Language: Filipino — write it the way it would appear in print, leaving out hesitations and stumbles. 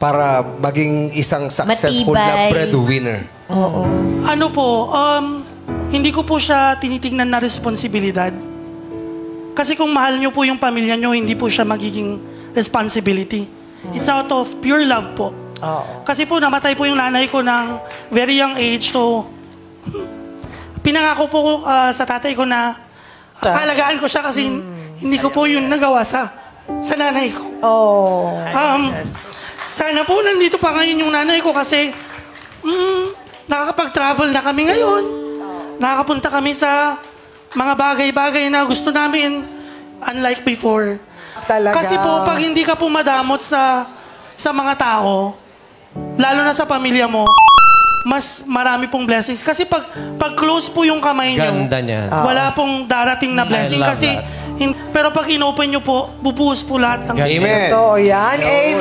para maging isang successful na breadwinner? Oo. Ano po, hindi ko po siya tinitingnan na responsibilidad. Kasi kung mahal nyo po yung pamilya nyo, hindi po siya magiging responsibility. It's out of pure love po. Kasi po, namatay po yung nanay ko ng very young age. So, pinangako po sa tatay ko na alagaan ko siya kasi hindi ko po yun nagawa sa nanay ko. Sana po nandito pa ngayon yung nanay ko kasi nakakapag-travel na kami ngayon. Nakakapunta kami sa mga bagay-bagay na gusto namin, unlike before. Talaga. Kasi po, pag hindi ka po madamot sa mga tao, lalo na sa pamilya mo, mas marami pong blessings. Kasi pag close po yung kamay nyo, Ganda niyan. wala pong darating na blessing. I love Kasi, pero pag inopen nyo po, bubuhos po lahat ng Amen. Totoo yan. Amen.